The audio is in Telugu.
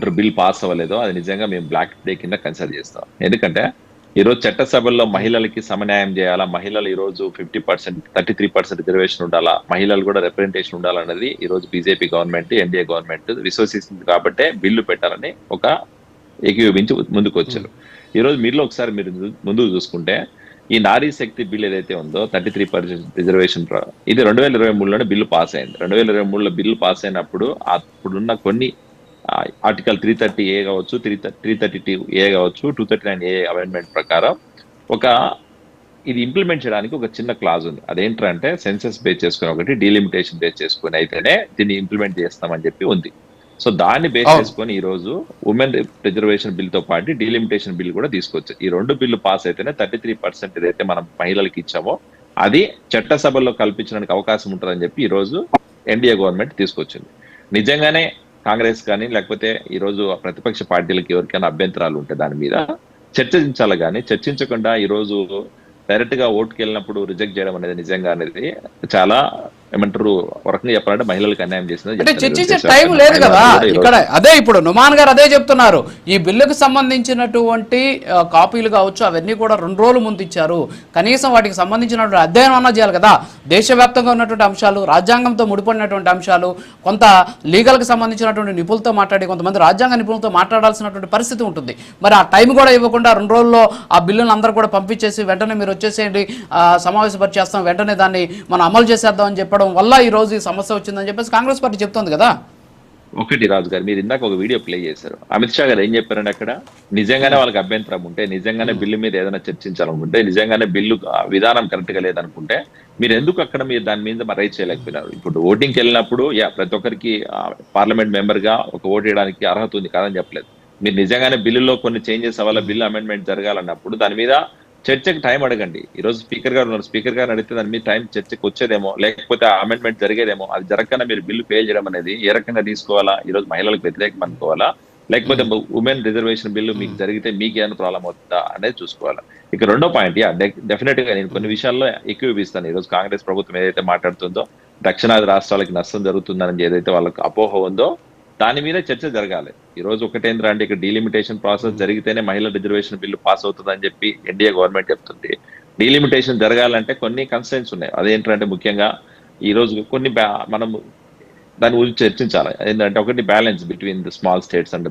ఏమంటారు బిల్ పాస్ అవ్వలేదో అది నిజంగా మేము బ్లాక్ డే కింద కన్సిడర్ చేస్తాం. ఎందుకంటే ఈరోజు చట్టసభల్లో మహిళలకి సమన్యాయం చేయాలా, మహిళలు ఈ రోజు 50%, 33% రిజర్వేషన్ ఉండాలా, మహిళలు కూడా రిప్రజెంటేషన్ ఉండాలన్నది ఈ రోజు బీజేపీ గవర్నమెంట్, ఎన్డీఏ గవర్నమెంట్ విశ్వసిస్తుంది కాబట్టే బిల్లు పెట్టాలని ఒక ఏకీభవించి ముందుకు వచ్చారు. ఈ రోజు మీరు ఒకసారి మీరు ముందుకు చూసుకుంటే ఈ నారీ శక్తి బిల్ ఏదైతే ఉందో 33% రిజర్వేషన్ ఇది 2023లోనే బిల్లు పాస్ అయింది. 2023లో బిల్లు పాస్ అయినప్పుడు అప్పుడున్న కొన్ని ఆర్టికల్ 330A కావచ్చు, 332A కావచ్చు, 239A అమెండ్మెంట్ ప్రకారం ఇది ఇంప్లిమెంట్ చేయడానికి ఒక చిన్న క్లాజ్ ఉంది. అదేంటంటే సెన్సెస్ బేస్ చేసుకుని ఒకటి, డీలిమిటేషన్ బేస్ చేసుకుని అయితేనే దీన్ని ఇంప్లిమెంట్ చేస్తామని చెప్పి ఉంది. సో దాన్ని బేస్ చేసుకొని ఈ రోజు ఉమెన్ రిజర్వేషన్ బిల్ తో పాటు డీలిమిటేషన్ బిల్ కూడా తీసుకొచ్చారు. ఈ రెండు బిల్లు పాస్ అయితేనే 33% ఏదైతే మనం మహిళలకు ఇచ్చామో అది చట్టసభల్లో కల్పించడానికి అవకాశం ఉంటుందని చెప్పి ఈ రోజు ఎన్డీఏ గవర్నమెంట్ తీసుకొచ్చింది. నిజంగానే కాంగ్రెస్ కానీ లేకపోతే ఈ రోజు ప్రతిపక్ష పార్టీలకు ఎవరికైనా అభ్యంతరాలు ఉంటే దాని మీద చర్చించాలి, కానీ చర్చించకుండా ఈ రోజు డైరెక్ట్ గా ఓటుకి వెళ్ళినప్పుడు రిజెక్ట్ చేయడం అనేది నిజంగా అనేది చాలా ఏమంటారు ఒక రకంగా చెప్పాలంటే మహిళలకు అన్యాయం చేసింది. అంటే చర్చించే టైం లేదు కదా ఇక్కడ. అదే ఇప్పుడు నుమాన్ గారు అదే చెప్తున్నారు. ఈ బిల్లుకు సంబంధించినటువంటి కాపీలు కావచ్చు అవన్నీ కూడా 2 రోజుల ముందు ఇచ్చారు. కనీసం వాటికి సంబంధించినటువంటి అధ్యయనం అన్నా చేయాలి కదా. దేశవ్యాప్తంగా ఉన్నటువంటి అంశాలు, రాజ్యాంగంతో ముడిపడినటువంటి అంశాలు, కొంత లీగల్కి సంబంధించినటువంటి నిపుణులతో మాట్లాడి కొంతమంది రాజ్యాంగ నిపుణులతో మాట్లాడాల్సినటువంటి పరిస్థితి ఉంటుంది. మరి ఆ టైం కూడా ఇవ్వకుండా 2 రోజుల్లో ఆ బిల్లును అందరూ కూడా పంపించేసి వెంటనే మీరు వచ్చేసేయండి సమావేశపరిచేస్తాం, వెంటనే దాన్ని మనం అమలు చేసేద్దాం అని చెప్పడం వల్ల ఈ రోజు ఈ సమస్య వచ్చిందని చెప్పేసి కాంగ్రెస్ పార్టీ చెప్తోంది కదా. ఒకటి రాజు గారు, మీరు ఇందాక ఒక వీడియో ప్లే చేశారు. అమిత్ షా గారు ఏం చెప్పారండి అక్కడ? నిజంగానే వాళ్ళకి అభ్యంతరం ఉంటే, నిజంగానే బిల్లు మీద ఏదైనా చర్చించాలనుకుంటే, నిజంగానే బిల్లు విధానం కరెక్ట్ గా లేదనుకుంటే మీరు ఎందుకు అక్కడ మీరు దాని మీద రైట్ చేయలేకపోయినారు? ఇప్పుడు ఓటింగ్కి వెళ్ళినప్పుడు ప్రతి ఒక్కరికి పార్లమెంట్ మెంబర్ గా ఒక ఓటు వేయడానికి అర్హత ఉంది కాదని చెప్పలేదు. మీరు నిజంగానే బిల్లులో కొన్ని చేంజెస్ అవ్వాలి, బిల్లు అమెండ్మెంట్ జరగాలన్నప్పుడు దాని మీద చర్చకు టైం అడగండి. ఈ రోజు స్పీకర్ గారు ఉన్నారు, స్పీకర్ గారు అడిగితే దాని మీద టైం చర్చకు వచ్చేదేమో, లేకపోతే అమెండ్మెంట్ జరిగేదేమో. అది జరగకుండా మీరు బిల్లు ఫెయిల్ చేయడం అనేది ఏ రకంగా తీసుకోవాలా? ఈ రోజు మహిళలకు వ్యతిరేకం అనుకోవాలా, లేకపోతే ఉమెన్ రిజర్వేషన్ బిల్లు మీకు జరిగితే మీకు ఏమైనా ప్రాబ్లం అవుతుందా అనేది చూసుకోవాలా. ఇక రెండో పాయింట్, డెఫినెట్ గా నేను కొన్ని విషయాల్లో ఎక్కువిస్తాను. ఈ రోజు కాంగ్రెస్ ప్రభుత్వం ఏదైతే మాట్లాడుతుందో దక్షిణాది రాష్ట్రాలకి నష్టం జరుగుతుందని ఏదైతే వాళ్ళకి అపోహ ఉందో దాని మీద చర్చ జరగాలి. ఈ రోజు ఒకటేంద్ర అంటే ఇక్కడ డీలిమిటేషన్ ప్రాసెస్ జరిగితేనే మహిళా రిజర్వేషన్ బిల్లు పాస్ అవుతుందని చెప్పి ఎన్డీఏ గవర్నమెంట్ చెప్తుంది. డీలిమిటేషన్ జరగాలంటే కొన్ని కన్స్ట్రెంట్స్ ఉన్నాయి. అదేంటంటే ముఖ్యంగా ఈ రోజు కొన్ని మనం దాని గురించి చర్చించాలి. ఏంటంటే ఒకటి balance between the small states and